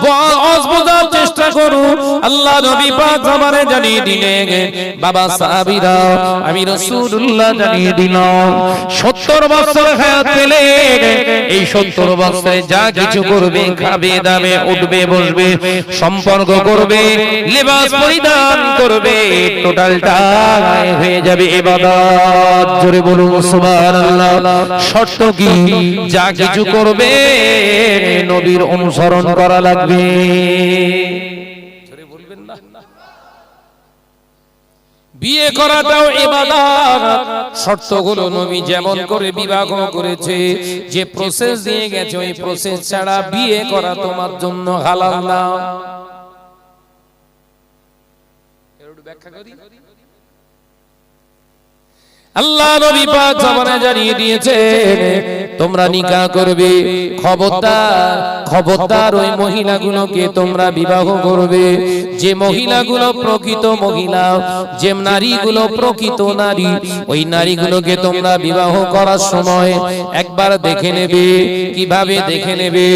ওয়াজ বোঝার চেষ্টা করো। আল্লাহ নবী পাক জবানে জানিয়ে দিলেন, বাবা সাহাবীরা আমি রাসূলুল্লাহ জানিয়ে দিলাম 70 বছর হায়াত পেলে এই 70 বছরে যা কিছু করবে, খাবে দাবে, উঠবে বসবে, সম্পর্ক করবে, লিবাস পরিধান করবে, টোটালটা হয়ে যাবে ইবাদত। জোরে বলুন সুবহানাল্লাহ। শর্ত কি? যা কিছু করবে নবীর অনুসরণ করা লাগবে। জোরে বলবেন না? বিয়ে করাটাও ইবাদত। শর্তগুলো নবী যেমন করে বিবাহ করেছে, যে প্রসেস দিয়ে গেছে, ওই প্রসেস ছাড়া বিয়ে করা তোমার জন্য হালাল না। এর ব্যাখ্যা করি। আল্লাহ নবী পাক জবানে জানিয়ে দিয়েছেন, তোমরা নিকাহ করবে, খবরদার খবরদার ওই মহিলাগুলোকে তোমরা বিবাহ করবে যে মহিলাগুলো প্রকৃত মহিলা, যে নারীগুলো প্রকৃত নারী, ওই নারীগুলোকে তোমরা বিবাহ করার সময় একবার দেখে নেবে। কিভাবে দেখে নেবে?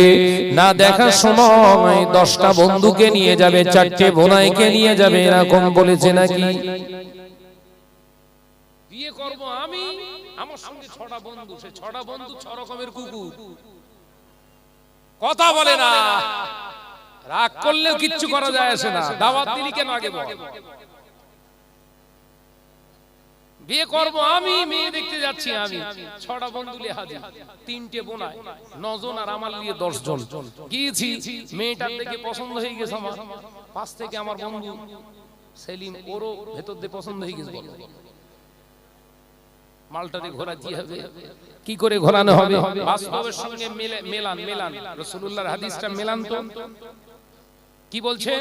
না দেখার সময় 10টা বন্ধুকে নিয়ে যাবে, 4টে বোনাইকে নিয়ে যাবে, এরকম বলেছে নাকি? বিয়ে করব আমি, আমার সঙ্গে 6টা বন্ধু, সে 6টা বন্ধু 6 রকমের কুকুর, কথা বলে না, রাগ করলেও কিচ্ছু করা যায় আসে না। দাওয়াত দিলি কেন আগে বল। বিয়ে করব আমি, মেয়ে দেখতে যাচ্ছি আমি, 6টা বন্ধু লিয়ে হাজির, 3টে বোনাই, 9 জন আর আমার লিয়ে 10 জন। গিয়েছি, মেয়েটার দেখে পছন্দ হয়ে গেছে আমার, পাশ থেকে আমার বন্ধু সেলিম, ওরও ভেতর দিয়ে পছন্দ হয়ে গেছে। মালটারে ঘোরাতে হবে, কি করে ঘোরানো হবে? বাস্তবের সঙ্গে মেলান, রাসূলুল্লাহর হাদিসটা মেলান তো। কি বলছে?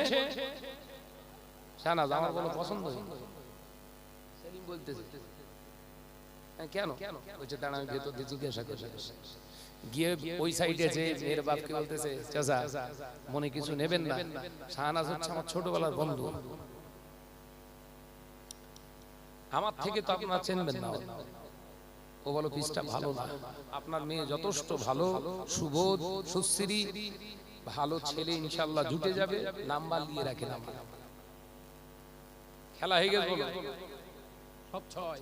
শাহনাজ আমার কোনো পছন্দ হয়নি। সেলিম বলতেছে কেন? বলছে দাঁড়া আমি ভেতর দিয়ে জিজ্ঞাসা করে। গিয়ে ওই সাইডে যে মেয়ের বাপকে বলতেছে, চাচা মনে কিছু নেবেন না, শাহনাজ হচ্ছে আমার ছোটবেলার বন্ধু, আমার থেকে তো আপনারা চিনবেন না। ও বলো পিসটা ভালো না, আপনার মেয়ে যথেষ্ট ভালো, সুবোধ, সুশ্রী, ভালো ছেলে, ইনশাআল্লাহ জুটে যাবে, নাম্বার নিয়ে রাখেন আমার। খেলা হয়ে গেছে বলো, সব 6।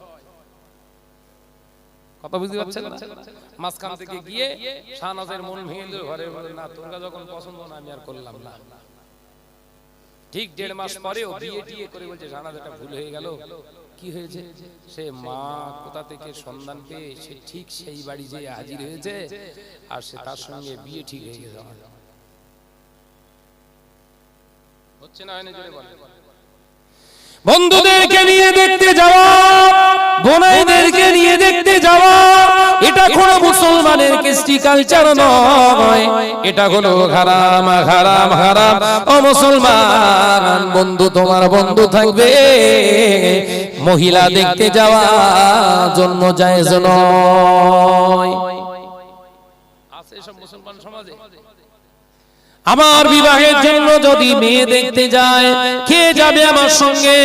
কথা বুঝতে পারছেন না? মাঝখান থেকে গিয়ে শাহনাজের মন ভেঙে দিল, ঘরে বলে না তোমরা যখন পছন্দ না আমি আর করলাম না। ঠিক 1.5 মাস পরেও বিয়ে টিয়ে করে বলছে শাহনাজ এটা ভুল হয়ে গেল। কি হয়েছে? সে মা কোথা থেকে সন্ধান পেয়ে সে ঠিক সেই বাড়ি যেয়ে হাজির হয়েছে, আর সে তার সঙ্গে বিয়ে ঠিক হয়ে গেছে। হচ্ছে না, হয় না? জোরে বলেন। বন্ধুদেরকে নিয়ে দেখতে যাওয়া, বোনাইদেরকে নিয়ে দেখতে যাওয়া, এটা কোনো মুসলমানের কৃষ্টি কালচার নয়, এটা হলো হারাম হারাম হারাম। ও মুসলমান বন্ধু, তোমার বন্ধু থাকবে, মহিলা দেখতে যাওয়া জন্য জায়েজ নয়। আছে সব মুসলমান সমাজে। আমার বিবাহের জন্য যদি মেয়ে দেখতে যায়, কে যাবে আমার সঙ্গে?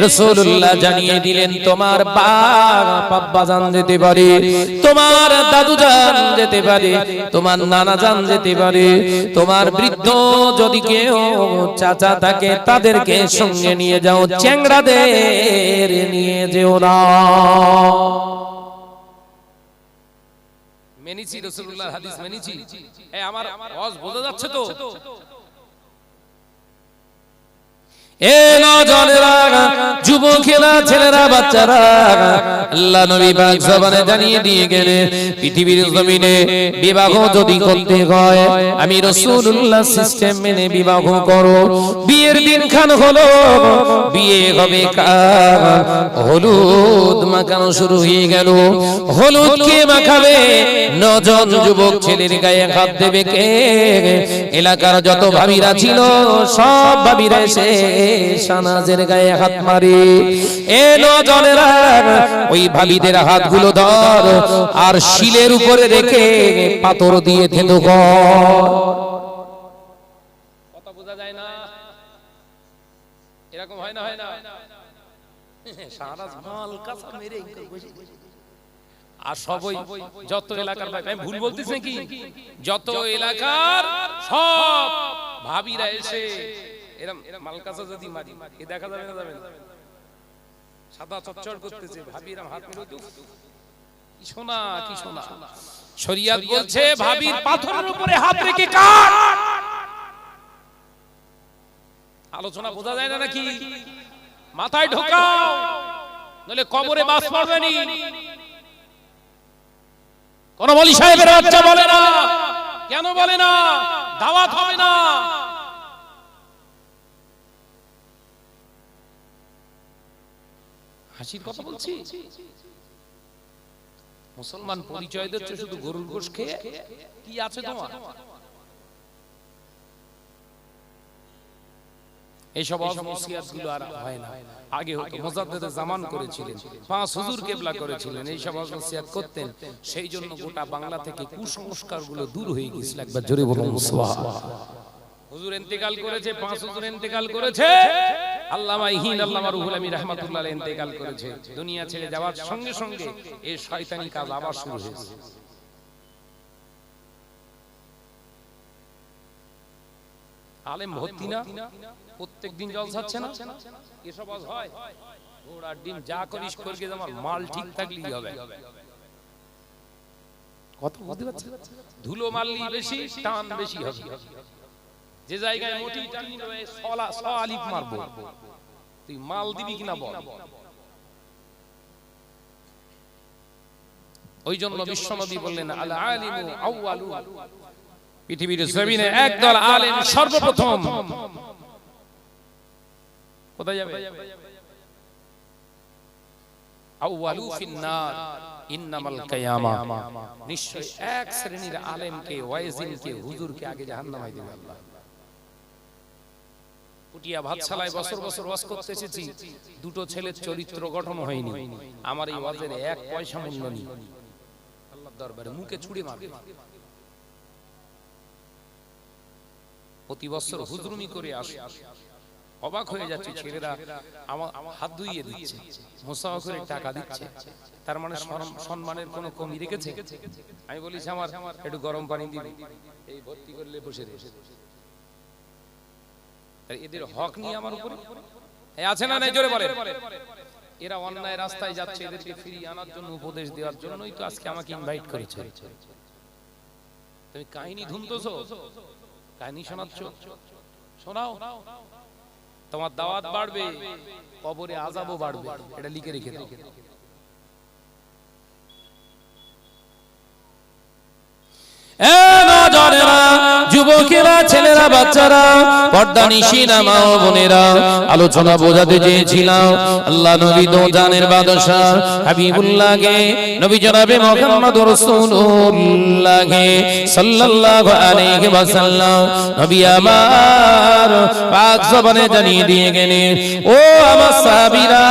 রাসূলুল্লাহ জানিয়ে দিলেন, তোমার বাপ আব্বাজান যেতে পারে, তোমার দাদুজান যেতে পারে, তোমার নানাজান যেতে পারে, তোমার বৃদ্ধ যদি কেউ চাচা থাকে তাদেরকে সঙ্গে নিয়ে যাও, চ্যাংড়াদের নিয়ে যেও না। মেনেছি রাসূলুল্লাহর হাদিস, মেনেছি। আমার ওয়াজ বোঝা যাচ্ছে তো? এ নওজওয়ানেরা, যুবকেরা, ছেলেরা, বাচ্চারা, আল্লাহ নবী পাক জবানে জানিয়ে দিয়ে গেলেন, পৃথিবীর জমিনে বিবাহ যদি করতে হয়, আমি রাসূলুল্লাহ সিস্টেম মেনে বিবাহ করো। বিয়ের দিন খান হলো, বিয়ে হবে কার? হলুদ মাখানো শুরু হয়ে গেল। হলুদ কে মাখাবে? 9 জন যুবক ছেলের গায়ে হাত দেবে কে? এলাকার যত ভাবিরা ছিল সব ভাবিরা এসে শাহনাজের গায়ে হাত মারে। এ 9 জনেরা ওই ভাবিদের হাতগুলো ধর, আর শিলের উপরে রেখে পাথর দিয়ে থেঁতো কর। কথা বোঝা যায় না? এরকম হয় না? হয় না? শাহনাজ মাল কাঁচা মেরে বসে। আর সবই যত এলাকার, আমি ভুল বলতেছি নাকি? যত এলাকার সব ভাবিরা এসে এরম মালকাসা যদি মারি এ দেখা যাবে না, যাবে না, সাদা চচ্চর করতেছে, ভাবিরা হাত মেরে কি সোনা কি সোনা। শরীয়ত বলছে ভাবির পাথরের উপরে হাত রেখে কাট। আলোচনা বোঝা যায় না নাকি? মাথায় ঢোকাও, নলে কবরে বাস পড়বে নি। কোন বলি সাহেবের বাচ্চা বলে না, কেন বলে না? দাওয়াত হবে না। হাসির কথা বলছি। মুসলমান পরিচয় দিচ্ছে শুধু গরুর গোশত খেয়ে। কি আছে তোমার? এইসব নসিহতগুলো আর হয় না। আগে হতো, মুজাদ্দেদে জামান করেছিলেন, 5 হুজুর কিবলা করেছিলেন, এইসব নসিহত করতেন। সেই জন্য গোটা বাংলা থেকে কুসংস্কারগুলো দূর হয়ে গিয়েছিল। একবার জোরে বলুন সুবহানাল্লাহ। হুজুর ইন্তেকাল করেছে, 5 হুজুর ইন্তেকাল করেছে। আল্লামা ইহিন আল্লামা রুহুল আমিন রাহমাতুল্লাহ আলাইহি ইন্তেকাল করেছে। দুনিয়া ছেড়ে যাওয়ার সঙ্গে সঙ্গে এই শয়তানি কাজ আবার শুরু হয়েছে। আলেম ভর্তি না, প্রত্যেকদিন জলসাচ্ছে না, এসব আজ হয়। ঘোড়ার ডিম যা করিস করগে, আমার মাল ঠিক থাকলেই হবে। কত বুঝতে পারছেন? ধুলো মারলি বেশি, টান বেশি হবে। যে জায়গায় মোটি টানি রয়ে আলিফ মারবো, তুই মাল দিবি কিনা বল। ওই জন্য বিশ্বনবী বললেন আল আলিমু আউয়ালু, পৃথিবীর জমিনে একদল আলেম সর্বপ্রথম কোথায় যাবে? আউয়ালু ফিন্নার ইন্নামাল কিয়ামা। নিশ্চয় এক শ্রেণীর আলেমকে, ওয়াইজিনকে, হুজুরকে আগে জাহান্নামে দিবে আল্লাহ। পুটিয়া ভাতশালায় বছর বছর ওয়াজ করতে এসেছি, দুটো ছেলের চরিত্র গঠন হয়নি। আমার এই ওয়াজের 1 পয়সা মূল্য নেই। আল্লাহর দরবারে মুখে ছুড়ে মারবে। প্রতি বছর হুজুরমি করে আসে, অবাক হয়ে যাচ্ছে ছেলেরা আমার হাত ধুইয়ে দিচ্ছে, মুসাফা করে টাকা দিচ্ছে। তার মানে সম্মানের কোনো কমি রেখেছে? আমি বলিস আমার একটু গরম পানি দিবি, এই ভর্তি করলে বসে রে। এদের হক নিয়ে আমার উপরে আছে না নাই? জোরে বলে। এরা অন্যায় রাস্তায় যাচ্ছে, এদেরকে ফিরিয়ে আনার জন্য, উপদেশ দেওয়ার জন্যই তো আজকে আমাকে ইনভাইট করেছে। তুমি কাহিনী ধুনতেছো, কাহিনী শোনাচ্ছ, শোনাও। তোমার দাওয়াত বাড়বে, কবরে আযাবও বাড়বে। এটা লিখে রেখে দাও। যুবকেরা, ছেলেরা, বাচ্চারা, পর্দানিশিনা মা ও বোনেরা, আলোচনা বোঝাতে চেয়েছিলাম আল্লাহ নবী দো জানের বাদশা হাবিবুল্লাহকে, নবী জনাবে মুহাম্মদুর রাসূলুল্লাহকে সাল্লাল্লাহু আলাইহি ওয়াসাল্লাম নবী আমার পাক জবানে জানিয়ে দিয়ে গেলেন, ও আমার সাহাবীরা,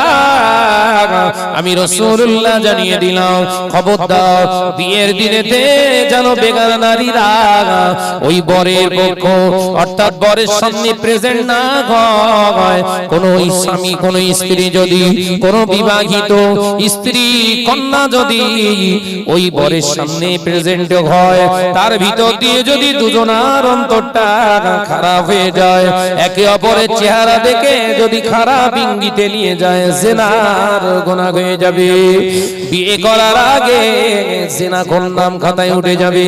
আমি রাসূলুল্লাহ জানিয়ে দিলাম, খবরদার বিয়ের দিনেতে যেন বেগানা নারীরা ওই বরের পক্ষ অর্থাৎ বরের সামনে প্রেজেন্ট না হয়। কোন স্বামী, কোন স্ত্রী যদি, কোন বিবাহিত স্ত্রী কন্যা যদি ওই বরের সামনে প্রেজেন্ট হয়, তার ভিতর দিয়ে যদি দুজনার অন্তরটা খারাপ হয়ে যায়, একে অপরের চেহারা দেখে যদি খারাপ ইঙ্গিতে নিয়ে যায়, জিনার গুনাহ হয়ে যাবে। বিয়ে করার আগে জিনা কোন নাম খাতায় উঠে যাবে।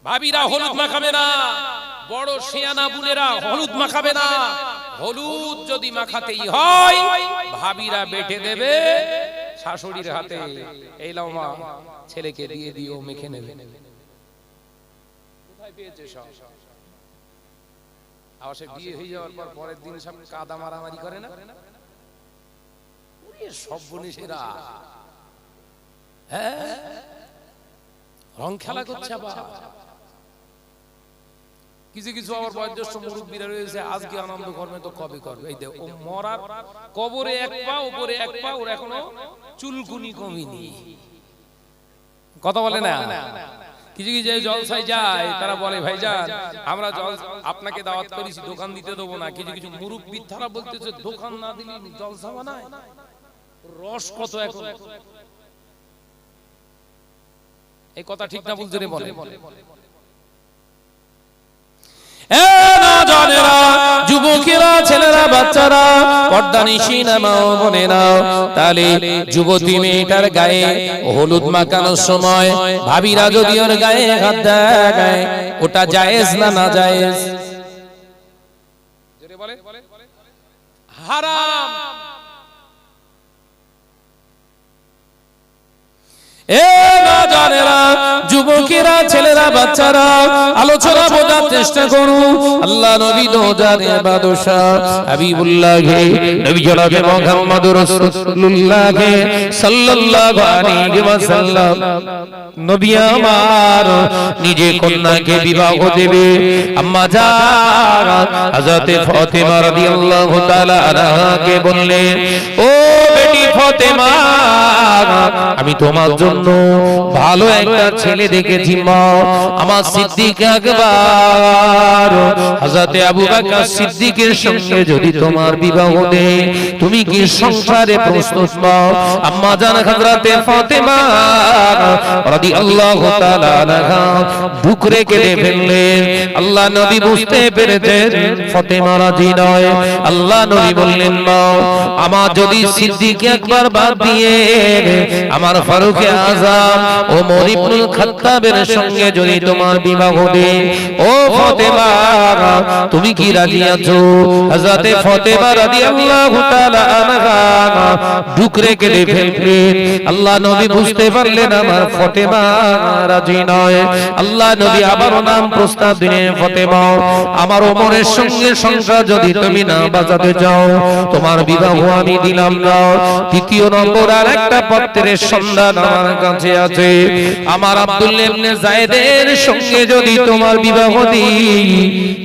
ভাবিরা হলুদ মাখাবে না, বড় শিয়ানা বুনেরা হলুদ মাখাবে না। হলুদ যদি মাখাতেই হয়, ভাবিরা বেটে দেবে শাশুড়ির হাতে, এই লাও মা, ছেলেকে দিয়ে দিও, মেখে নেবে। কোথায় পেয়েছে সব? আর সে বিয়ে হয়ে যাওয়ার পর পরের দিন সব কাদা মারামারি করে না? সব বনিসেরা রং খেলা করছে। আবার কিছু কিছু আবার বয়োজ্যেষ্ঠ মুরব্বীরা রয়েছে, আজকে আনন্দ করবে তো কবে করবে। এই দেখো, মরার কবরে এক পা, উপরে এক পা, ওর এখনো চুলকুনি কমিনি। কথা বলে না? কিছু কিছু জলসায় যায়, তারা বলে ভাইজান আমরা আপনাকে দাওয়াত করেছি, দোকান দিতে দেবো না। কিছু কিছু মুরব্বী তারা বলতেছে দোকান না দিলে জলসা বানায়। রস কত এখন, এই কথা ঠিক না? বুঝতে বলে জানেরা, যুবকেরা, ছেলেরা, বাচ্চারা, পর্দানিশীন মা ও বোনেরা, তাহলে যুবতী মেয়েটার গায়ে হলুদ মাখানোর সময় ভাবিরা যদি ওর গায়ে হাত দেয়, ওটা জায়েজ না না জায়েজ? হারাম। যুবকেরা, ছেলেরা, বাচ্চারা, আলোচনা বোঝার চেষ্টা করুন। আল্লাহ নবী দো জানে বাদশা হাবিবুল্লাহ নবী জনাবে মুহাম্মদুর রাসূলুল্লাহ সাল্লাল্লাহু আলাইহি ওয়াসাল্লাম নবী আমার নিজে কন্যাকে বিবাহ দেবে। আম্মা জান হযরত ফাতেমা রাদিয়াল্লাহু তাআলা আনহাকে বললেন, ও বেটি ফাতেমা, আমি তোমার জন্য ভালো একটা ছেলে দেখেছি মা। আমার সিদ্দিক আকবর হযরত আবু বকর সিদ্দিকের সঙ্গে যদি তোমার বিবাহ দেয়, তুমি কি সংসারে প্রস্তুত মা? আম্মা জান হযরত ফাতেমা রাদিয়াল্লাহু তাআলা আনহা বুক রেখে ফেললেন। আল্লাহ নবী বুঝতে পেরেছেন ফাতেমা রাজি নয়। আল্লাহ নবী বললেন, মা, আমার যদি সিদ্দিক আকবর বাদ দিয়ে আমার ফারুক আযম ওমর ইবনুল খাত্তাবের সঙ্গে যদি তোমার বিবাহ দেয়, ও ফাতেমা, তুমি কি রাজি আছো? হযরত ফাতেমা রাদিয়াল্লাহু তাআলা আনহা বুক রেখে ফেললেন। আল্লাহ নবী বুঝতে পারলেন আমার ফাতেমা রাজি নয়। আল্লাহ নবী আবার নাম প্রস্তাব দিলেন, ফাতেমা, আমার ওমরের সঙ্গে সংসার যদি তুমি না বাঁচাতে চাও, তোমার বিবাহ আমি দিলাম না। দ্বিতীয় নম্বর আর একটা পত্রের সন্ধান আমার কাছে আছে। আমার আব্দুল্লাহ ইবনে যায়েদের সঙ্গে যদি তোমার বিবাহ দিই,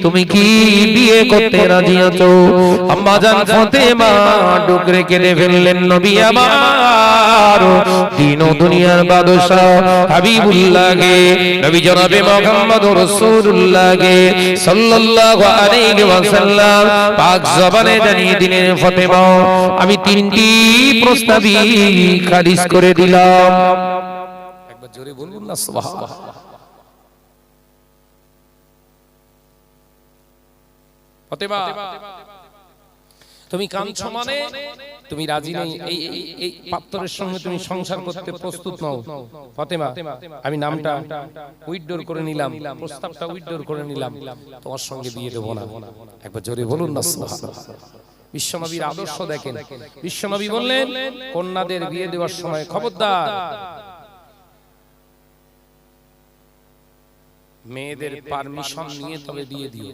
তুমি কি বিয়ে করতে রাজি আছো? আম্মা জান ফাতেমা বুক রেখে ফেললেন। নবী আমার দিন ও দুনিয়ার বাদশা হাবিবুল্লাহ নবী জনাবে মুহাম্মদুর রাসূলুল্লাহ সাল্লাল্লাহু আলাইহি ওয়াসাল্লাম পাক জবানে জানিয়ে দিলেন, ফাতেমা, আমি তিনটি প্রস্তাবই খারিজ করে দিলাম। একবার জোরে বলুন না সুবহানাল্লাহ। ফাতেমা, তুমি কাঁদছো মানে তুমি রাজি নেই, এই পাত্রের সঙ্গে তুমি সংসার করতে প্রস্তুত নও। ফাতেমা, আমি নামটা উইথড্র করে নিলাম, প্রস্তাবটা উইথড্র করে নিলাম, তোমার সঙ্গে বিয়ে দেব না। একবার জোরে বলুন না সুবহানাল্লাহ। বিশ্বনবীর আদর্শ দেখেন। বিশ্বনবী বললেন, কন্যাদের বিয়ে দেওয়ার সময় খবরদার মেয়েদের পারমিশন নিয়ে তবে বিয়ে দিও।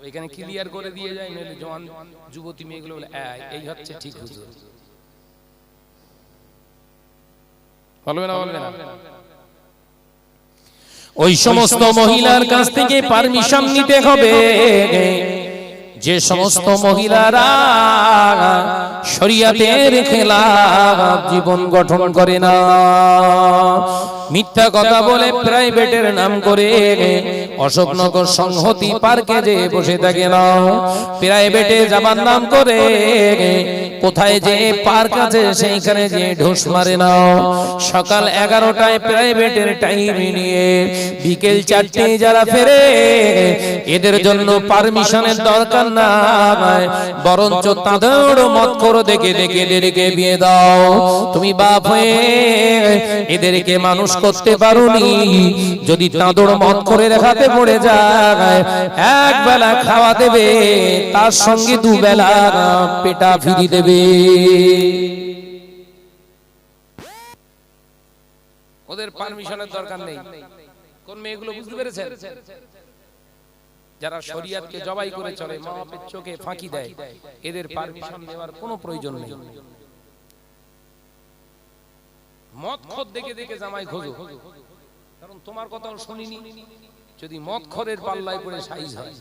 এখানে ক্লিয়ার করে দিয়ে যায়, নইলে জওয়ান যুবতী মেয়েগুলো বলে এই হচ্ছে ঠিক হুজুর, বলবে না বলবে না। ওই সমস্ত মহিলার কাছ থেকে পারমিশন নিতে হবে যে সমস্ত মহিলারা শরীয়তের খেলাফ জীবন গঠন করে না, মিথ্যা কথা বলে প্রাইভেটের নাম করে অশোকনগর সংহতি পার্কে যে বসে থাকে না, প্রাইভেটে যাবার নাম করে কোথায় যে পার্ক আছে সেইখানে যে ঢোস মারে না, সকাল 11টায় প্রাইভেটের টাইম নিয়ে বিকেল 4টায় যারা ফেরে, এদের জন্য পারমিশনের দরকার নাই, বরঞ্চ তাদের মত করে দেখে দেখে এদেরকে বিয়ে দাও। তুমি বাপ হয়ে এদেরকে মানুষ করতে পারোনি, যদি তাদের মত করে দেখাতে পড়ে যায়, এক বেলা খাওয়া দেবে, তার সঙ্গে দুবেলা পেটা ফিরি দেবে। ওদের পারমিশনের দরকার নেই। কোন মেয়েগুলো বুঝতে পেরেছেন? যারা শরীয়তকে জবাই করে চলে, মা বাপের চোখে ফাঁকি দেয়, এদের পারমিশন নেওয়ার কোনো প্রয়োজন নেই। মদ খোর দেখে দেখে জামাই খোঁজো, কারণ তোমার কথাও শুনিনি। যদি মদ খোরের পাল্লায় পড়ে সাইজ হয়,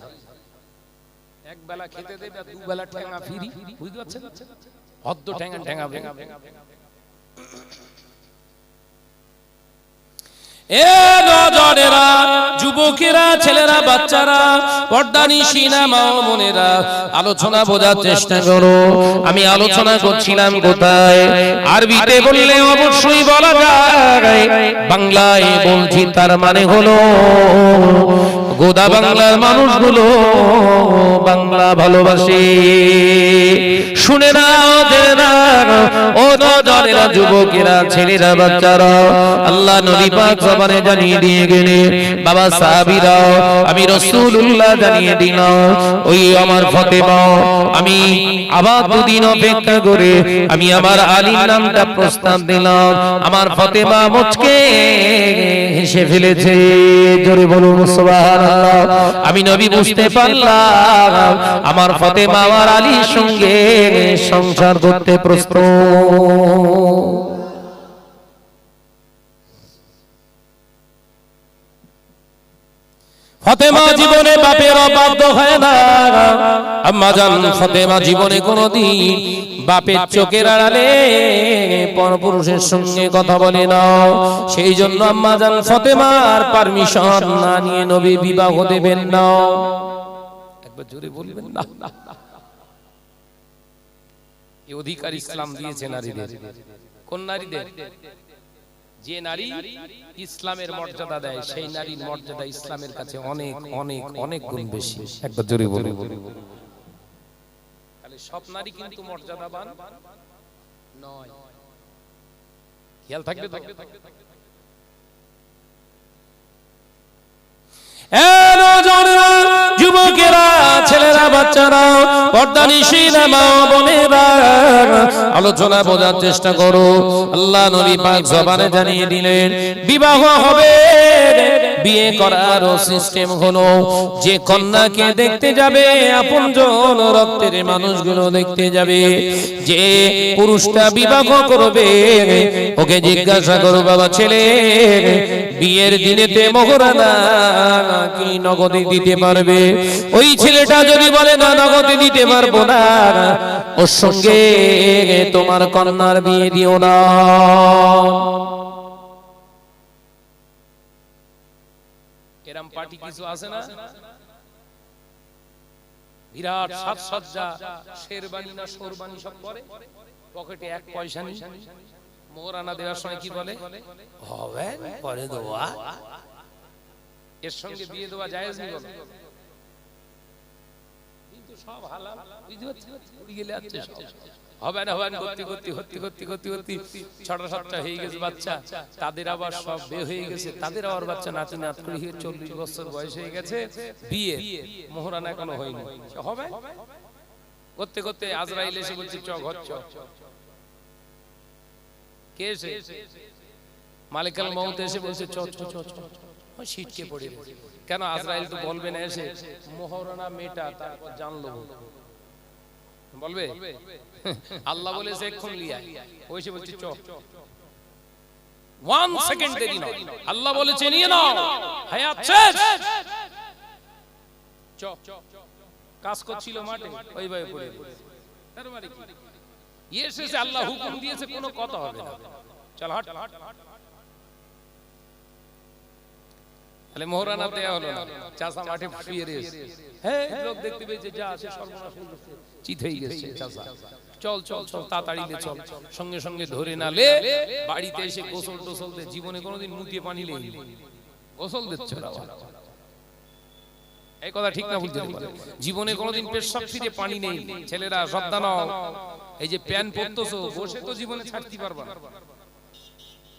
এক বেলা খেতে দেবে, দুবেলা ঠ্যাঙা ফিরি, বুঝতে পারছেন? হদ্দ ঠ্যাঙা ঠ্যাঙাবে। যুবকেরা, ছেলেরা, বাচ্চারা, পর্দানিশীনা মা ও বোনেরা, আলোচনা বোঝার চেষ্টা করো। আমি আলোচনা করছিলাম কোথায়? আরবিতে বললে অবশ্যই বলা যায়, বাংলায় বলছি, তার মানে হলো গোদা বাংলার মানুষগুলো বাংলা ভালোবাসে। শুনে না ও নজরেরা, যুবকেরা, ছেলেরা, বাচ্চারা, আল্লাহ নবী পাক জবানে জানিয়ে দিয়ে গেলেন, বাবা সাহাবীরা, আমি রাসূলুল্লাহ জানিয়ে দিলাম, ওই আমার ফাতেমা, আমি আবার দুদিন অপেক্ষা করে আমি আমার আলীর নামটা প্রস্তাব দিলাম। আমার ফাতেমা মুচকে হেসে ফেলেছে। জোরে বলুন সুবহানাল্লাহ। আমি নবী বুঝতে পারলাম আমার ফাতেমা আমার আলীর সঙ্গে সংসার করতে প্রস্তুত। ফাতেমা জীবনে বাপের অবাধ্য হয় না। আম্মা জান ফাতেমা জীবনে কোনোদিন বাপের চোখের আড়ালে পরপুরুষের সঙ্গে কথা বলে না। সেই জন্য আম্মা জান ফাতেমার পারমিশন না নিয়ে নবী বিবাহ দেবেন না। একবার জোরে বলবেন না। এই অধিকার ইসলাম দিয়েছে নারীদের। কোন নারীদের? যে নারী ইসলামের মর্যাদা দেয়, সেই নারীর মর্যাদা ইসলামের কাছে অনেক অনেক অনেক গুণ বেশি। একবার জোরে বলুন। তাহলে সব নারী কিন্তু মর্যাদাবান নয়, খেয়াল থাকবে তো। যুবকেরা, ছেলেরা, বাচ্চারা, পর্দানিশীলা মা বোনেরা, আলোচনা বোঝার চেষ্টা করো। আল্লাহ নবী পাক জবানে জানিয়ে দিলেন, বিবাহ হবে, বিয়ে করার সিস্টেম হলো যে কন্যাকে দেখতে যাবে আপনজন রক্তের মানুষগুলো দেখতে যাবে, যে পুরুষটা বিবাহ করবে ওকে জিজ্ঞাসা করো, বাবা ছেলে বিয়ের দিনেতে মোহরানা কি নগদে দিতে পারবে? ওই ছেলেটা যদি বলে না নগদে দিতে পারবো না, ওর সঙ্গে তোমার কন্যার বিয়ে দিও না। এরম পার্টি কিছু আছে না? বিরাট সাজসজ্জা, শেরবানি না শোরবানি সব করে, পকেটে এক পয়সা নেই। মোহরানা দেওয়ার সময় কি বলে? হবে পরে দেওয়া। এর সঙ্গে বিয়ে দেওয়া জায়েজ নেই বলে, কিন্তু সব হালাল। বুঝতে পারছেন? উড়ে গেলে আছে সব। হবে না, হবে না, করতে করতে করতে করতে করতে করতে ছটা সাতটা হয়ে গেছে বাচ্চা, তাদের আবার সব বিয়ে হয়ে গেছে, তাদের আবার বাচ্চা নাতি নাত করে 40 বছর বয়স হয়ে গেছে, বিয়ে মোহরানা এখনো হয়নি। হবে করতে করতে আজরাইল এসে বলছে চ ঘর চ। কে এসে? মালিকাল মউত এসে বলছে চ চ চ চ। শীতকে পড়ে। কেন? আজরাইল তো বলবে না এসে মোহরানা মেটা, তারপর জানলো বলবে? আল্লাহ বলেছে এক্ষুন লিয়া, ওই এসে বলছে চ। 1 সেকেন্ড দেরি না, আল্লাহ বলেছে নিয়ে নাও, হায়াত শেষ, চ। কাজ করছিল মাঠে, ওইভাবে পড়ে গেছে। তার মানে কি? এসেছে আল্লাহ হুকুম দিয়েছে, কোনো কথা হবে না, চল হাট। তাহলে মোহরানা দেয়া হলো না, চাচা মাঠে শুয়ে রয়েছে। হ্যাঁ, লোক দেখতে পেয়েছে, যা আছে সর্বনাশ হয়ে গেছে, চিত হয়ে গেছে চাচা। চল চল চল, তাড়াতাড়ি লে চল। সঙ্গে সঙ্গে ধরে না লে বাড়িতে এসে গোসল টোসল দে। জীবনে কোনোদিন মুতিয়ে পানি লে গোসল দিচ্ছ না, এই কথা ঠিক না? বুঝতে পারো, জীবনে কোনোদিন পেশাব ফিরে পানি নেই। ছেলেরা সাবধান হও, এই যে প্যান পরতেছো, বসে তো জীবনে ছাড়তে পারবা না,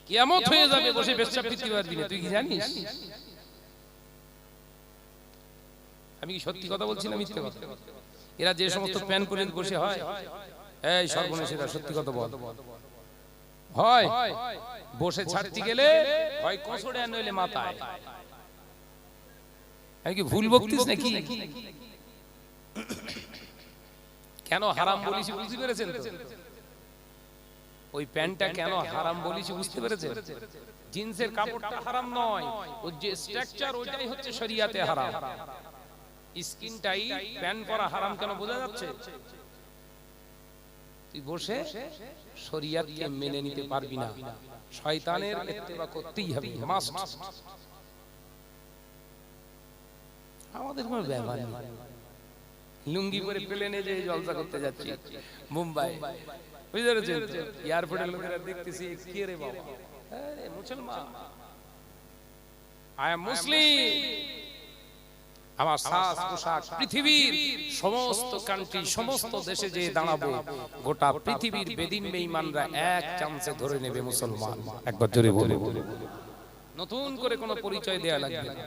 কিয়ামত হয়ে যাবে, বসে পেশাব ফিরতে পারবি না। তুই কি জানিস? আমি কি সত্যি কথা বলছি না মিথ্যে কথা? এরা যে সমস্ত প্যান পরে বসে হয়, এই সর্বনাশেরা, সত্যি কথা বল, হয় বসে ছাড়তে গেলে হয় কসড়ে আর নইলে মাথায়। আমি কি ভুল বকতিস নাকি? কেন হারাম বলিছি বুঝতে পেরেছেন তো? ওই প্যান্টটা কেন হারাম বলিছি বুঝতে পেরেছেন? জিন্সের কাপড়টা হারাম নয়, ওর যে স্ট্রাকচার ওইটাই হচ্ছে শরিয়াতে হারাম। স্কিন টাইট প্যান্ট পরা হারাম কেন বোঝা যাচ্ছে? তুই বসে শরিয়াতকে মেনে নিতে পারবি না, শয়তানের ইত্তেবা করতেই হবে, মাস্ট। আমাদের কোনো ব্যাপার নেই, লুঙ্গি পরে প্লেনে যে জলসা করতে যাচ্ছি মুম্বাই, বুঝতে পেরেছেন? এয়ারপোর্টের লোকেরা দেখতেছি, কে রে বাবা? আরে মুসলমান, আই এম মুসলিম। আমার সাজ পোশাক পৃথিবীর সমস্ত কান্ট্রি সমস্ত দেশে যে দাঁড়াবো, গোটা পৃথিবীর বেদিন বেঈমানরা এক চান্সে ধরে নেবে মুসলমান। একবার জোরে বলো, নতুন করে কোনো পরিচয় দেয়া লাগবে না।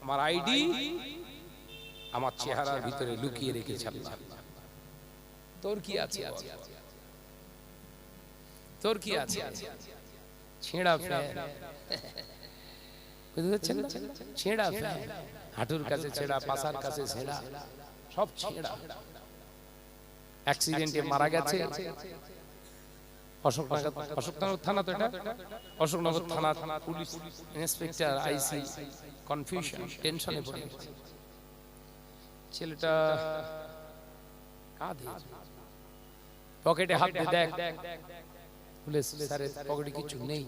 আমার আইডি আমার চেহারার ভিতরে লুকিয়ে রেখেছে আল্লাহ। তোর কি আছে, তোর কি আছে? ছেঁড়া ফ্যান, বুঝতে পারছেন? ছেঁড়া ফ্যান, হাঁটুর কাছে ছেঁড়া, পাছার কাছে ছেঁড়া, সব ছেঁড়া। অ্যাক্সিডেন্টে মারা গেছে অশোকনগর থানা, তো এটা অশোকনগর থানা পুলিশ ইন্সপেক্টর আইসি কনফিউশন, টেনশনে পড়ে গেছে। ছেলেটা কাঁদে, পকেটে হাত দিয়ে দেখ, বলে স্যারের পকেটে কিছু নেই,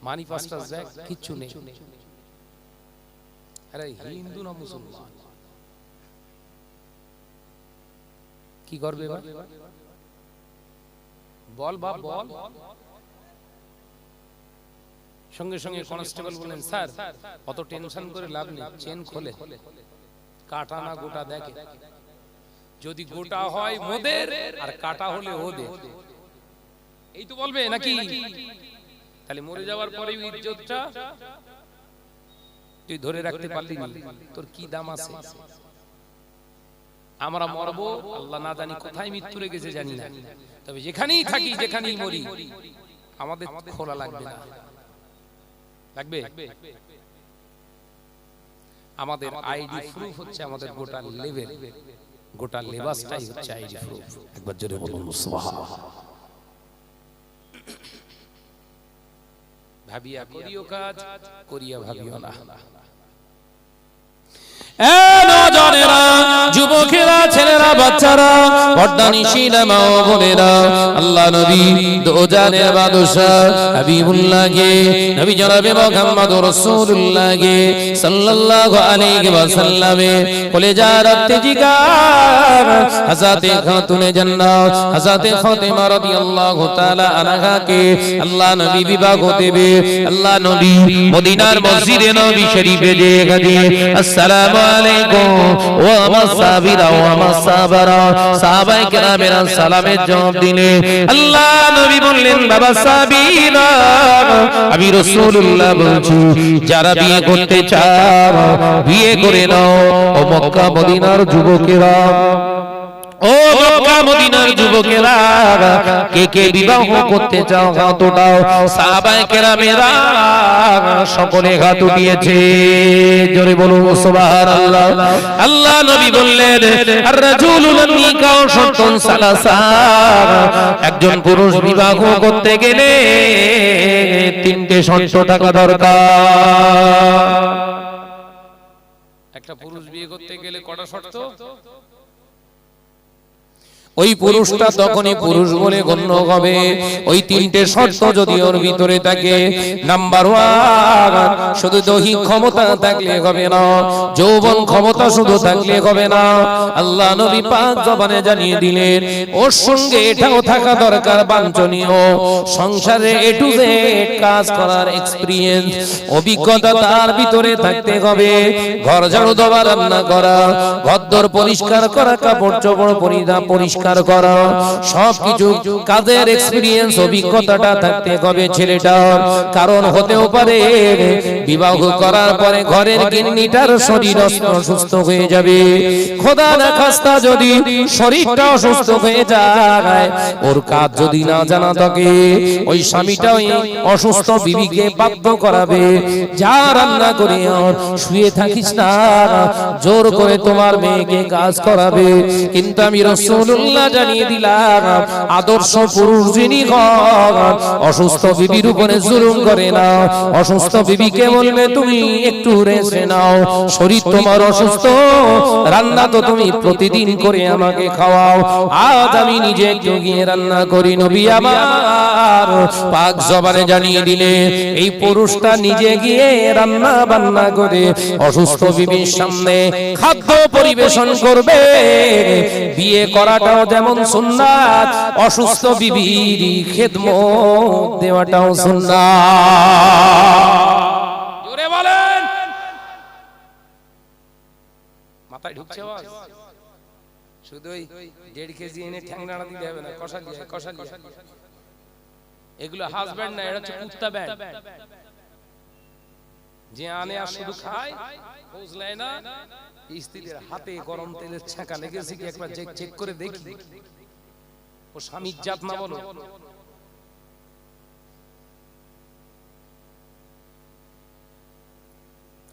মানি পাসটা দেখ, কিচ্ছু নেই। আরে হিন্দু না মুসলমান, কি করবে বল বাপ বল। সঙ্গে সঙ্গে কনস্টেবল বলেন, স্যার অত টেনশন করে লাভ নেই, চেন খোলে, কাটা না গোটা দেখে, যদি গোটা হয় মোদের আর কাটা হলে ওদের, এই তো বলবে নাকি? তাহলে মরে যাওয়ার পরে ইজ্জতটা তুই ধরে রাখতে পারলি না, তোর কি দাম আছে? আমরা মরবো আল্লাহ না জানি কোথায়, মৃত্যু লেগেছে জানি না, তবে যেখানেই থাকি যেখানেই মরি আমাদের খোলা লাগবে না, লাগবে? আমাদের আইডি প্রুফ হচ্ছে আমাদের গোটা লেভেল, গোটা লেবাসটাই হচ্ছে আইডি প্রুফ। একবার জোরে বলুন সুবহানাল্লাহ। ভাবিয়া করিও কাজ, করিয়া ভাবিও না। নজনেরা, যুবকেরা, ছেলেরা, বাচ্চারা, পর্দানিশীলা মা ও বোনেরা, আল্লাহ নবী দোজানের বাদশা হাবিবুল্লাহকে, নবী জনাবে মুহাম্মদুর রাসূলুল্লাহকে সাল্লাল্লাহু আলাইহি ওয়াসাল্লামে কলেজার জিগার হযরতে খাতুনে জান্নাত হযরতে ফাতেমা রাদিয়াল্লাহু তাআলা আনহাকে আল্লাহ নবী বিবাহ দেবে। আল্লাহ নবী মদিনার মসজিদে নবী শরীফে গিয়ে আসসালামু আলাইকুম ওয়া মাসাবিরা ওয়া মাসাবারা, সাহাবায়ে কেরামের সালামের জবাব দিলে আল্লাহ নবী বললেন, বাবা সাবিরা, আমি রাসূলুল্লাহ বলছি, যারা বিয়ে করতে চাও বিয়ে করে নাও। ও মক্কা মদিনার যুবকেরা, ও মক্কা মদিনার যুবকেরা, কে কে বিবাহ করতে চাও হাত উঠাও। সাহাবায়ে কেরামেরা সকলে হাত উঠিয়েছে, জোরে বলুন সুবহানাল্লাহ। আল্লাহ নবী বললেন, আর রাজুলু নিকাহ শর্তুন সালাসা, একজন পুরুষ বিবাহ করতে গেলে তিনটে শর্ত থাকা দরকার। একটা পুরুষ বিয়ে করতে গেলে কটা শর্ত? ওই পুরুষটা তখনই পুরুষ বলে গণ্য হবে ওই তিনটে শর্ত যদি ওর ভিতরে থাকে। নাম্বার 1, শুধু দৈহিক ক্ষমতা থাকলে হবে না, যৌবন ক্ষমতা শুধু থাকলে হবে না। আল্লাহ নবী পাক জবানে জানিয়ে দিলেন, ওর সঙ্গে এটাও থাকা দরকার বাঞ্ছনীয়, সংসারে এ টু জেড কাজ করার এক্সপেরিয়েন্স, অভিজ্ঞতা তার ভিতরে থাকতে হবে। ঘর ঝাড়ু দেওয়া, রান্না করা, ঘরদোর পরিষ্কার করা, কাপড় চোপড় পরিষ্কার করা, সবকিছু কাজের এক্সপেরিয়েন্স, অভিজ্ঞতাটা থাকতে হবে ছেলেটার। কারণ হতেও পারে বিবাহ করার পরে ঘরের গিন্নিটার শরীর অসুস্থ হয়ে যাবে, খোদা না খাস্তা যদি শরীরটা অসুস্থ হয়ে যায়, ওর কাজ যদি না জানা থাকে, ওই স্বামীটা ওই অসুস্থ বিবিকে বাধ্য করাবে, যা রান্না করে আর শুয়ে থাকিস না, জোর করে তোমার মেয়েকে কাজ করাবে। কিন্তু আমি রাসূলুল্লাহ জানিয়ে দিলাম, আদর্শ পুরুষ যিনি হন অসুস্থ বিবির উপরে জুলুম করে না। অসুস্থ বিবিকে বলবে, তুমি একটু রেস্ট নাও, শরীর তোমার অসুস্থ, রান্না তো তুমি প্রতিদিন করে আমাকে খাওয়াও, আজ আমি নিজে একটু গিয়ে রান্না করি। নবী আমার পাক জবানে জানিয়ে দিলে, এই পুরুষটা নিজে গিয়ে রান্না বান্না করে অসুস্থ বিবির সামনে খাদ্য পরিবেশন করবে। বিয়ে করাটাও যেমন সুন্নাত, অসুস্থ বিবির খেদমত দেওয়াটাও সুন্নাত। জোরে বলেন। মাথায় ঢুকছে আওয়াজ? শুধু ওই 1.5 কেজি এনে ঠ্যাং নাড়া দিলে হবে না, কষালি এগুলো হাজব্যান্ড না, এটা হচ্ছে কুত্তা ব্যান্ড। যে আনে আর শুধু খায়, বুঝলে না? স্ত্রীর হাতে গরম তেলের ছাঁকা লেগেছে কি একবার চেক করে দেখি, ও স্বামীর জাত না বলো।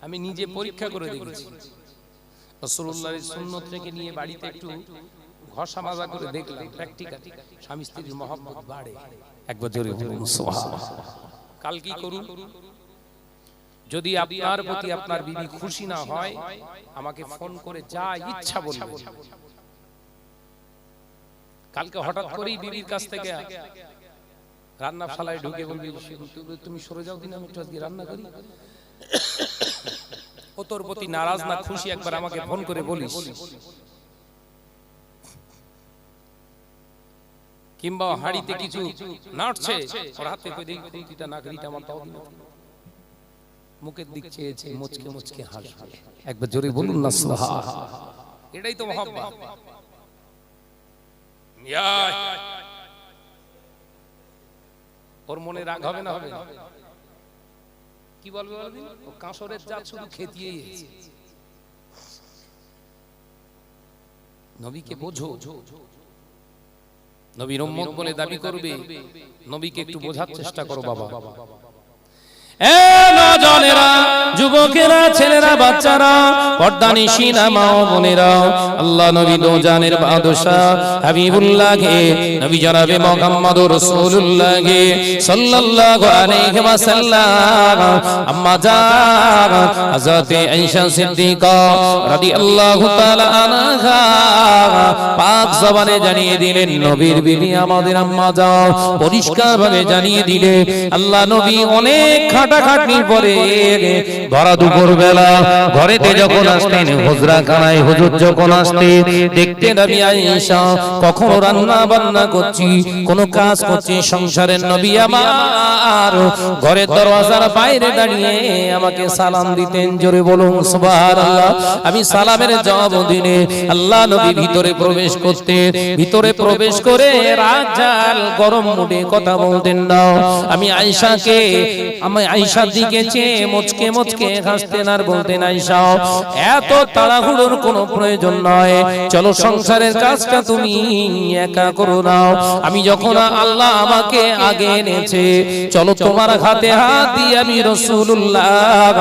আমি নিজে পরীক্ষা করে দেখেছি, রাসূলুল্লাহর সুন্নত থেকে নিয়ে বাড়িতে একটু ঘষা মাজা করে দেখলাম, প্র্যাকটিক্যাল স্বামী স্ত্রীর মহব্বত বাড়ে। একবার জোরে বলুন সুবহানাল্লাহ। কাল কি করুন, যদি আপনার প্রতি আপনার বিবি খুশি না হয়, আমাকে ফোন করে যা ইচ্ছা বলবেন। কালকে হঠাৎ করেই বিবির কাছ থেকে রান্নাশালায় ঢুকে বলবি, তুমি সরে যাও দিন, আমি একটু আজকে রান্না করি। ও তোর প্রতি নারাজ না খুশি একবার আমাকে ফোন করে বলিস। কিংবা হাড়িতে কিছু নাড়ছে, ওর হাতে কই দেখি খুঁটিটা নাকড়িটা আমার দাও দিন, মুখের দিক চেয়েছে, মুচকে মুচকে হাসবে। একবার জোরে বলুন না সুবহানাল্লাহ। এটাই তো মহব্বত। ওর মনে রাগ হবে না? হবে না। কি বলবে বলবি? ও কাঁসরের জাত শুধু খেতিয়েই আছে। নবীকে বোঝো, নবীর উম্মত বলে দাবি করবে, নবীকে একটু বোঝার চেষ্টা করো বাবা। এ নওজওয়ানেরা, যুবকেরা, ছেলেরা, বাচ্চারা, পর্দানিশিনা মা ও বোনেরা, আল্লাহ নবী দোজানের বাদশা হাবিবুল্লাহকে, নবী জনাবে মুহাম্মদুর রাসূলুল্লাহকে সাল্লাল্লাহু আলাইহি ওয়াসাল্লাম আম্মা জান হযরত আয়েশা সিদ্দিকা রাদিয়াল্লাহু তাআলা আনহা পাক জবানে জানিয়ে দিলেন, নবীর বিবি আমাদের আম্মা জান পরিষ্কারভাবে জানিয়ে দিলে, আল্লাহ নবী অনেক খাটাখাটনির পরে ভরা দুপুর বেলা ঘরেতে যখন আসতেন, হুজরা খানায় হুজুর যখন আসতেন, দেখতেন আমি আয়েশা কখনো রান্না বান্না করছি, কোন কাজ করছি সংসারের, নবী আমার ঘরের দরওয়াজার বাইরে দাঁড়িয়ে আমাকে সালাম দিতেন। জোরে বলুন সুবহানাল্লাহ। আমি সালামের জবাব দিলে আল্লাহ নবী ভিতরে প্রবেশ করতেন, ভিতরে প্রবেশ করে রাজাল গরম মুডে কথা বলতেন না। আমি আয়েশার দিকে চেয়ে মুচকে মুচকে হাসতেন আর বলতেন, আয়েশা এত তাড়াহুড়োর কোনো প্রয়োজন নয়, চলো সংসারের কাজটা তুমি একা করো না, আমি যখন আল্লাহ আমাকে আগে এনেছে, চলো তোমার হাতে হাত দিয়ে আমি রাসূলুল্লাহ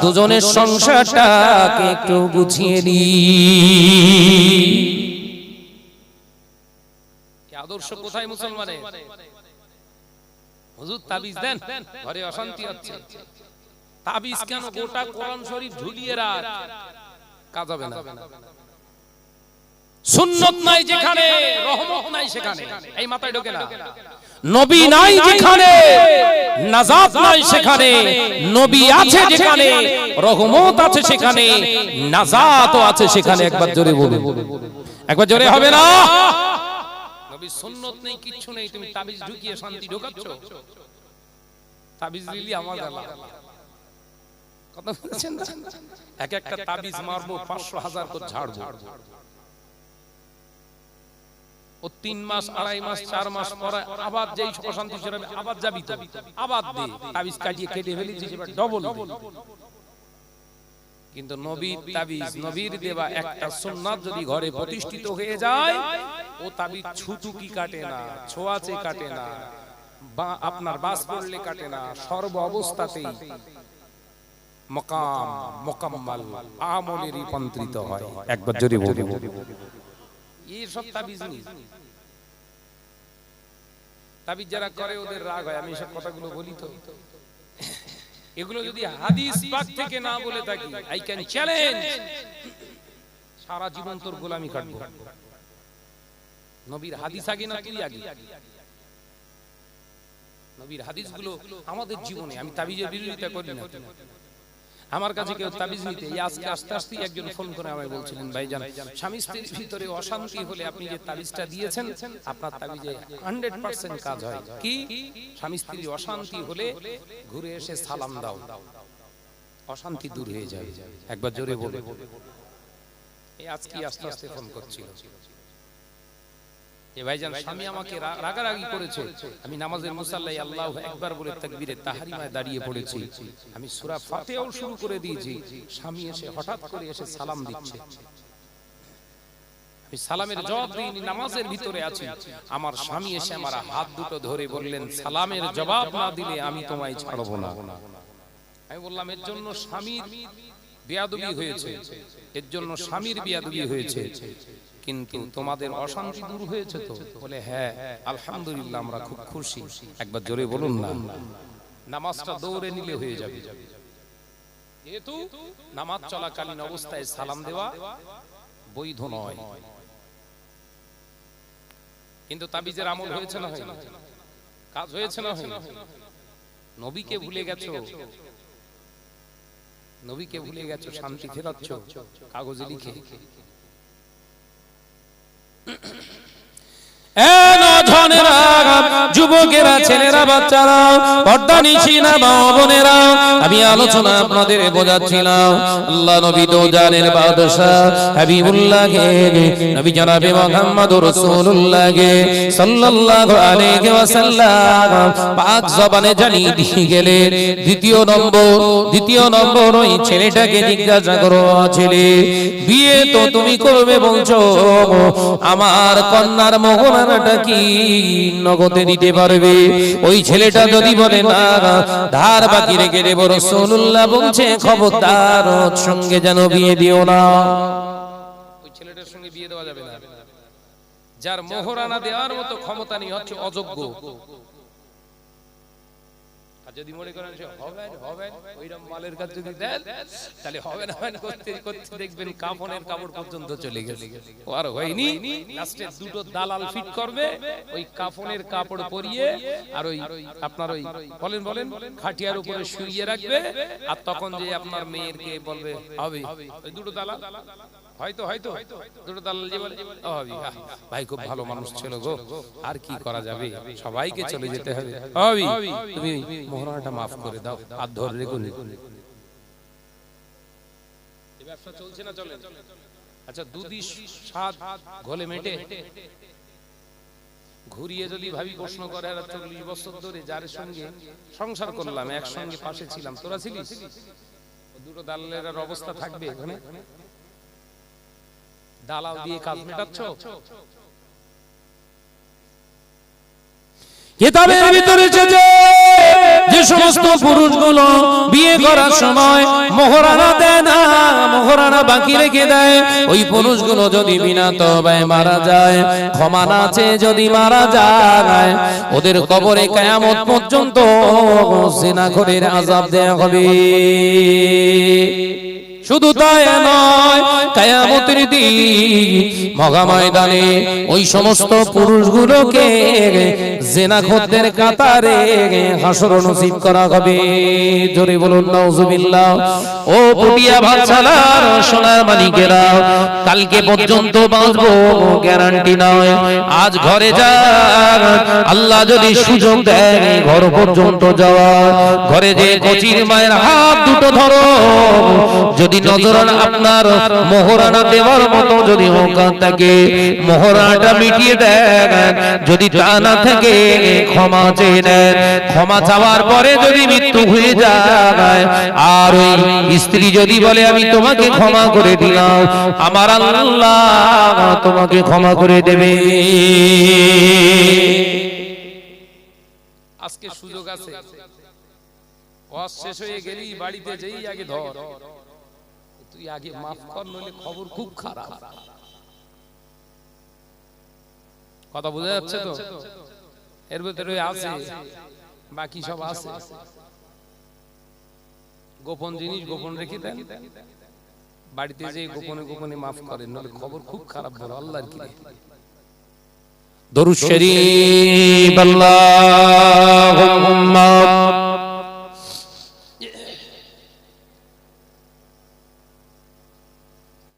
দুজনের সংসারটাকে একটু গুছিয়ে নিই। আদর্শ কোথায় মুসলমানের? হুজুর তাবিজ দেন, ঘরে অশান্তি হচ্ছে। তাবিজ কেন? গোটা কোরআন শরীফ ঝুলিয়ে রাখ, কাজ হবে না। সুন্নাত নাই যেখানে, রহমত নাই সেখানে। এই মাথায় ঢোকে না। নবী নাই যেখানে, নাজাত নাই সেখানে। নবী আছে যেখানে, রহমত আছে সেখানে, নাজাতও আছে সেখানে। একবার জোরে বলুন, একবার জোরে হবে না? নবী সুন্নাত নেই, কিচ্ছু নেই, তুমি তাবিজ ঢুকিয়ে শান্তি ঢোকাচ্ছ। তাবিজ দিলি আমার গলা, কথা বলছেন না? এক একটা তাবিজ মারবো, 500,000 করে ঝাড়বো। ও 3 মাস, 2.5 মাস, 4 মাস পরে আবার যেই অশান্তি ছড়াবে, আবার যাবি তো, আবার দে, তাবিজ কাটিয়ে কেটে ফেলেছিস, এবার ডবল। কিন্তু নবীর তাবিজ, নবীর দেওয়া একটা সুন্নাত যদি ঘরে প্রতিষ্ঠিত হয়ে যায়, ও তাবিজ ছুটুকি কাটে না, ছোঁয়াচে কাটে না, বা আপনার বাস পড়লে কাটে না, সর্ব অবস্থাতেই মকাম মুকাম্মাল আমলে রূপান্তরিত হয়। একবার জোরে বলুন, এই সব তাবিজ নেই। তাবিজ যারা করে ওদের রাগ হয়, আমি সব কথাগুলো বলি তো। এগুলো যদি হাদিস পাক থেকে না বলে থাকি, আই ক্যান চ্যালেঞ্জ, সারা জীবন তোর গোলামি কাটবো। নবীর হাদিস আগে না তুই আগে? নবীর হাদিসগুলো আমাদের জীবনে, আমি তাবিজের বিরোধিতা করি না। আমার কাছে কেউ তাবিজ নিতে, আজকে আস্তে আস্তে একজন ফোন করে আমায় বলছিলেন, ভাইজান স্বামী স্ত্রীর ভিতরে অশান্তি হলে আপনি যে তাবিজটা দিয়েছেন, আপনার তাবিজে 100% কাজ হয়। কি? স্বামী স্ত্রীর অশান্তি হলে ঘুরে এসে সালাম দাও, অশান্তি দূর হয়ে যায়। একবার জোরে বলে, এই আজকে আস্তে আস্তে ফোন করছিল, এ ভাইজান স্বামী আমাকে রাগারাগি করেছে, আমি নামাজের মুসাল্লায় আল্লাহু আকবার বলে তাকবীরে তাহরিমায় দাঁড়িয়ে পড়েছি, আমি সূরা ফাতিহাও শুরু করে দিয়েছি, স্বামী এসে হঠাৎ করে এসে সালাম দিচ্ছে, আমি সালামের জবাব দিইনি, নামাজের ভিতরে আছি, আমার স্বামী এসে আমার হাত দুটো ধরে বললেন সালামের জবাব না দিলে আমি তোমায় ছাড়ব না। আমি বললাম এর জন্য স্বামীর বেয়াদবি হয়েছে, এর জন্য স্বামীর বেয়াদবি হয়েছে, কিন্তু তোমাদের অশান্তি দূর হয়েছে তো? বলে হ্যাঁ আলহামদুলিল্লাহ আমরা খুব খুশি। একবার জোরে বলুন না। নামাজটা দৌড়ে নিলে হয়ে যাবে, যেহেতু নামাজ চলাকালীন অবস্থায় সালাম দেওয়া বৈধ নয়। কিন্তু তাবিজের আমল হয়েছে না হয়নি? কাজ হয়েছে না হয়নি? নবীকে ভুলে গেছো, নবীকে ভুলে গেছো, শান্তি ফেরাচ্ছ কাগজে লিখে। যুবকেরা, ছেলেরা, বাচ্চারা, পর্দানিশীনা মা বোনেরা, আমি আলোচনা আপনাদের বোঝাচ্ছিলাম আল্লাহ নবী তো জানের বাদশা হাবিবুল্লাহকে, নবী জনাবে মুহাম্মদুর রাসূলুল্লাহকে সাল্লাল্লাহু আলাইহি ওয়াসাল্লাম পাক জবানে জানিয়ে দিয়ে গেলেন। দ্বিতীয় নম্বর ওই ছেলেটাকে জিজ্ঞাসা করো, ছেলে বিয়ে তো তুমি করবে বলছো, আমার কন্যার মোহরানাটা কি নগদে দিতে পারবে? ওই ছেলেটা যদি বলে না ধার বাকি রেখে দেব, রাসূলুল্লাহ বলছে খবরদার ওর সঙ্গে যেন বিয়ে দিও না। ওই ছেলেটার সঙ্গে বিয়ে দেওয়া যাবে না, যার মোহরানা দেওয়ার মতো ক্ষমতা নেই, হচ্ছে অযোগ্য। যদি মনে করেন হবে ওইরকম মালের কাছে যদি দেন তাহলে হবে না, করতে করতে দেখবেন কাফনের কাপড় পর্যন্ত চলে গেছে, আর হয়নি। লাস্টে দুটো দালাল ফিট করবে, ওই কাফনের কাপড় পরিয়ে আর ওই আপনার ওই বলেন খাটিয়ার উপরে শুইয়ে রাখবে, আর তখন যে আপনার মেয়েরকে বলবে হবে, ওই দুটো দালাল হয়তো দুটো দালাল যে বলে ভাই খুব ভালো মানুষ ছিল গো, আর কি করা যাবে, সবাইকে চলে যেতে হবে, তুমি মোহরানাটা মাফ করে দাও, আর ধরে রেখো। এই ব্যবসা চলছে না চলে? আচ্ছা দুধি স্বাদ ঘোলে মেটে, ঘুরিয়ে যদি ভাবি প্রশ্ন করে 40 বছর ধরে যার সঙ্গে সংসার করলাম, একসঙ্গে পাশে ছিলাম, তোরা ছিলিস? দুটো দালালের অবস্থা থাকবে এখানে? দালাল দিয়ে কাজ মেটাচ্ছ? কিতাবের ভিতরে এসেছে যে সমস্ত পুরুষগুলো বিয়ে করার সময় মোহরানা দেয় না, মোহরানা বাকি রেখে দেয়, ওই পুরুষগুলো যদি বিনা তওবায় মারা যায়, ক্ষমা না চেয়ে যদি মারা যায়, ওদের কবরে কিয়ামত পর্যন্ত জিনাখোরের আযাব দেয়া হবে। শুধু তাই নয়, কিয়ামতের দিন মহা ময়দানে ওই সমস্ত পুরুষগুলোকে জিনাখোরদের কাতারে হাসর নসিব করা হবে। জোরে বলুন নাউজুবিল্লাহ। ও পুটিয়া ভাতশালার সোনার মানিকেরা, কালকে পর্যন্ত বাঁচবো গ্যারান্টি নয়। আজ ঘরে যান, আল্লাহ যদি সুযোগ দেয় ঘর পর্যন্ত যাওয়া, ঘরে যে কচির মায়ের হাত দুটো ধরো, যদি নজর আপনার মোহরানা দেওয়ার মতো যদি ওকাত থাকে, মোহরানাটা মিটিয়ে দেন। যদি তা না থাকে ক্ষমা চেয়ে নেন। ক্ষমা চাওয়ার পরে যদি মৃত্যু হয়ে যায়, আর ওই স্ত্রী যদি বলে আমি তোমাকে ক্ষমা করে দিলাম, আমার আল্লাহ তোমাকে ক্ষমা করে দেবে। আজকে সুযোগ আছে, ওয়াজ শেষ হয়ে গেলেই বাড়িতে যেই আগে ধর, তুই আগে মাফ কর, নইলে খবর খুব খারাপ। কথা বোঝা যাচ্ছে তো? এর ভিতরে আছে, বাকি সব আছে। গোপন জিনিস গোপন রেখে দেন, বাড়িতে যে গোপনে গোপনে মাফ করেন, নইলে খবর খুব খারাপ বলো আল্লাহর কি। দরুদ শরীফ আল্লাহুম্মা